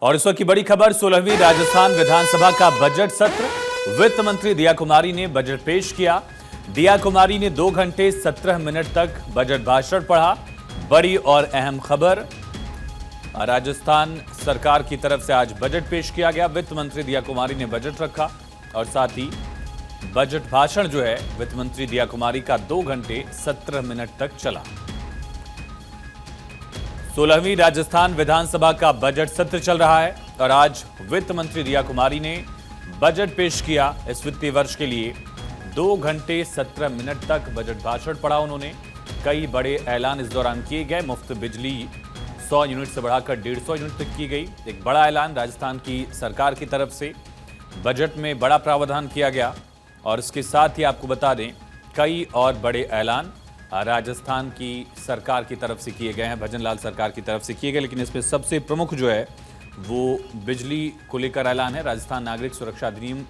और इस वक्त की बड़ी खबर 16वीं राजस्थान विधानसभा का बजट सत्र। वित्त मंत्री दिया कुमारी ने बजट पेश किया। दिया कुमारी ने 2 घंटे 17 मिनट तक बजट भाषण पढ़ा। बड़ी और अहम खबर, राजस्थान सरकार की तरफ से आज बजट पेश किया गया। वित्त मंत्री दिया कुमारी ने बजट रखा और साथ ही बजट भाषण जो है वित्त मंत्री दिया कुमारी का 2 घंटे 17 मिनट तक चला। 16वीं राजस्थान विधानसभा का बजट सत्र चल रहा है और आज वित्त मंत्री दिया कुमारी ने बजट पेश किया। इस वित्तीय वर्ष के लिए 2 घंटे 17 मिनट तक बजट भाषण पढ़ा उन्होंने। कई बड़े ऐलान इस दौरान किए गए। मुफ्त बिजली 100 यूनिट से बढ़ाकर 150 यूनिट तक की गई। एक बड़ा ऐलान राजस्थान की सरकार की तरफ से बजट में बड़ा प्रावधान किया गया। और इसके साथ ही आपको बता दें कई और बड़े ऐलान राजस्थान की सरकार की तरफ से किए गए हैं, भजनलाल सरकार की तरफ से किए गए। लेकिन इसमें सबसे प्रमुख जो है वो बिजली को लेकर ऐलान है। राजस्थान नागरिक सुरक्षा अधिनियम,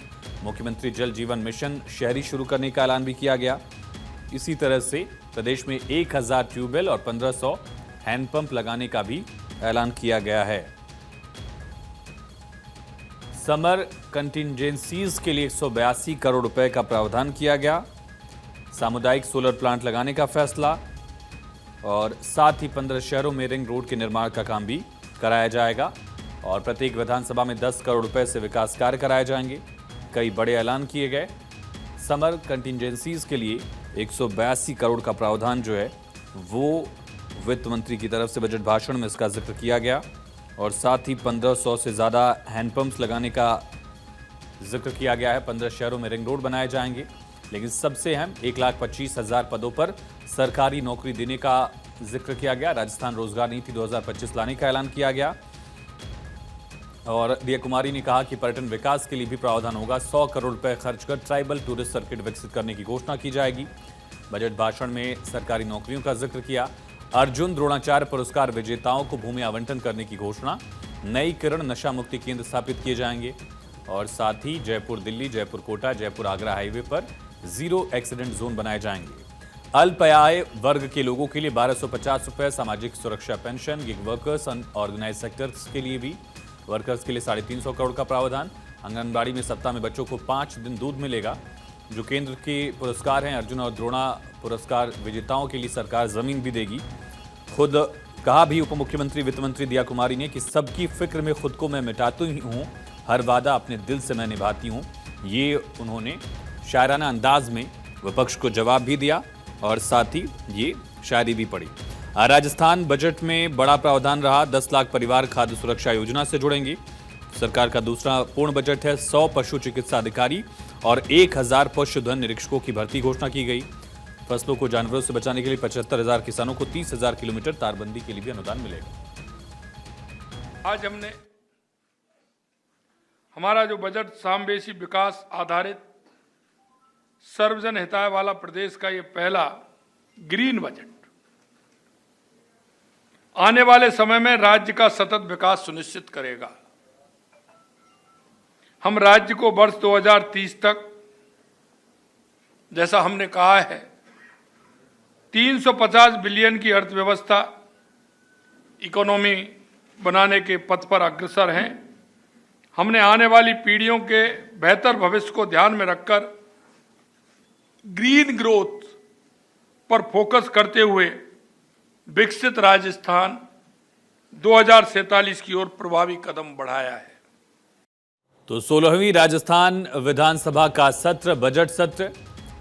मुख्यमंत्री जल जीवन मिशन शहरी शुरू करने का ऐलान भी किया गया। इसी तरह से प्रदेश में 1000 ट्यूबवेल और 1500 हैंडपंप लगाने का भी ऐलान किया गया है। समर कंटिजेंसीज के लिए 182 करोड़ रुपए का प्रावधान किया गया। सामुदायिक सोलर प्लांट लगाने का फैसला और साथ ही 15 शहरों में रिंग रोड के निर्माण का काम भी कराया जाएगा और प्रत्येक विधानसभा में 10 करोड़ रुपए से विकास कार्य कराए जाएंगे। कई बड़े ऐलान किए गए। समर कंटिजेंसीज के लिए 182 करोड़ का प्रावधान जो है वो वित्त मंत्री की तरफ से बजट भाषण में इसका जिक्र किया गया और साथ ही 1500 से ज़्यादा हैंडपंप्स लगाने का जिक्र किया गया है। 15 शहरों में रिंग रोड बनाए जाएंगे। लेकिन सबसे अहम 1,25,000 पदों पर सरकारी नौकरी देने का जिक्र किया गया। राजस्थान रोजगार नीति 2025 लाने का ऐलान किया गया और दिया कुमारी ने कहा कि पर्यटन विकास के लिए भी प्रावधान होगा। 100 करोड़ रुपए खर्च कर ट्राइबल टूरिस्ट सर्किट विकसित करने की घोषणा की जाएगी। बजट भाषण में सरकारी नौकरियों का जिक्र किया। अर्जुन द्रोणाचार्य पुरस्कार विजेताओं को भूमि आवंटन करने की घोषणा। नई किरण नशा मुक्ति केंद्र स्थापित किए जाएंगे और साथ ही जयपुर दिल्ली, जयपुर कोटा, जयपुर आगरा हाईवे पर 0 एक्सीडेंट जोन बनाए जाएंगे। अल्प आय वर्ग के लोगों के लिए 1250 रुपए सामाजिक सुरक्षा पेंशन। गिग वर्कर्स और ऑर्गेनाइज सेक्टर्स के लिए भी वर्कर्स के लिए 350 करोड़ का प्रावधान। आंगनबाड़ी में सप्ताह में बच्चों को 5 दिन दूध मिलेगा। जो केंद्र के पुरस्कार हैं अर्जुन और द्रोणा पुरस्कार विजेताओं के लिए सरकार जमीन भी देगी। खुद कहा भी उप मुख्यमंत्री वित्त मंत्री दिया कुमारी ने कि सबकी फिक्र में खुद को मैं मिटाती ही हूँ, हर वादा अपने दिल से मैं निभाती हूँ। ये उन्होंने शायराना अंदाज में विपक्ष को जवाब भी दिया और साथ ही ये शायरी भी पढ़ी। राजस्थान बजट में बड़ा प्रावधान रहा। 10 लाख परिवार खाद्य सुरक्षा योजना से जुड़ेंगे। सरकार का दूसरा पूर्ण बजट है। 100 पशु चिकित्सा अधिकारी और 1000 पशुधन निरीक्षकों की भर्ती घोषणा की गई। फसलों को जानवरों से बचाने के लिए 75,000 किसानों को 30,000 किलोमीटर तारबंदी के लिए भी अनुदान मिलेगा। आज हमने हमारा जो बजट समावेशी विकास आधारित सर्वजन हिताय वाला प्रदेश का ये पहला ग्रीन बजट आने वाले समय में राज्य का सतत विकास सुनिश्चित करेगा। हम राज्य को वर्ष 2030 तक, जैसा हमने कहा है, 350 बिलियन की अर्थव्यवस्था इकोनॉमी बनाने के पथ पर अग्रसर हैं। हमने आने वाली पीढ़ियों के बेहतर भविष्य को ध्यान में रखकर ग्रीन ग्रोथ पर फोकस करते हुए विकसित राजस्थान 2047 की ओर प्रभावी कदम बढ़ाया है। तो 16वीं राजस्थान विधानसभा का सत्र, बजट सत्र,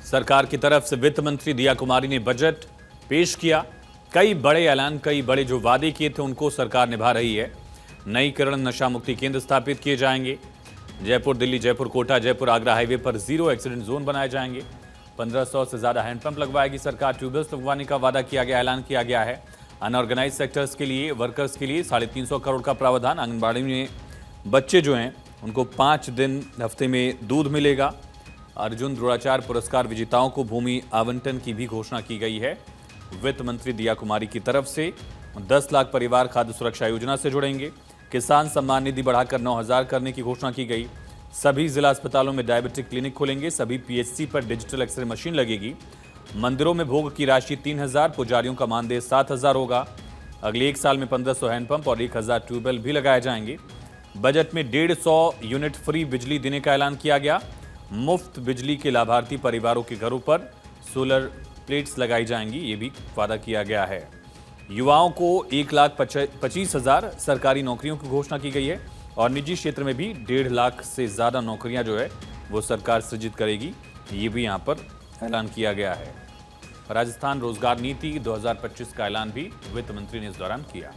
सरकार की तरफ से वित्त मंत्री दिया कुमारी ने बजट पेश किया। कई बड़े ऐलान, कई बड़े जो वादे किए थे उनको सरकार निभा रही है। नई किरण नशा मुक्ति केंद्र स्थापित किए जाएंगे। जयपुर दिल्ली, जयपुर कोटा, जयपुर आगरा हाईवे पर 0 एक्सीडेंट जोन बनाए जाएंगे। 1500 से ज्यादा हैंडपंप लगवाएगी सरकार। ट्यूबवेल्स लगवाने का वादा किया गया, ऐलान किया गया है। अनऑर्गेनाइज सेक्टर्स के लिए, वर्कर्स के लिए 350 करोड़ का प्रावधान। आंगनबाड़ी में बच्चे जो हैं उनको 5 दिन हफ्ते में दूध मिलेगा। अर्जुन द्रोणाचार्य पुरस्कार विजेताओं को भूमि आवंटन की भी घोषणा की गई है वित्त मंत्री दिया कुमारी की तरफ से। 10 लाख परिवार खाद्य सुरक्षा योजना से जुड़ेंगे। किसान सम्मान निधि बढ़ाकर 9,000 करने की घोषणा की गई। सभी जिला अस्पतालों में डायबिटिक क्लिनिक खुलेंगे। सभी पीएचसी पर डिजिटल एक्सरे मशीन लगेगी। मंदिरों में भोग की राशि 3,000, पुजारियों का मानदेय 7,000 होगा। अगले 1 साल में 1500 हैंडपंप और 1000 ट्यूबवेल भी लगाए जाएंगे। बजट में 150 यूनिट फ्री बिजली देने का ऐलान किया गया। मुफ्त बिजली के लाभार्थी परिवारों के घरों पर सोलर प्लेट्स लगाई जाएंगी, ये भी वादा किया गया है। युवाओं को 1,25,000 सरकारी नौकरियों की घोषणा की गई है और निजी क्षेत्र में भी 1.5 लाख से ज्यादा नौकरियां जो है वो सरकार सृजित करेगी, ये भी यहां पर ऐलान किया गया है। राजस्थान रोजगार नीति 2025 का ऐलान भी वित्त मंत्री ने इस दौरान किया।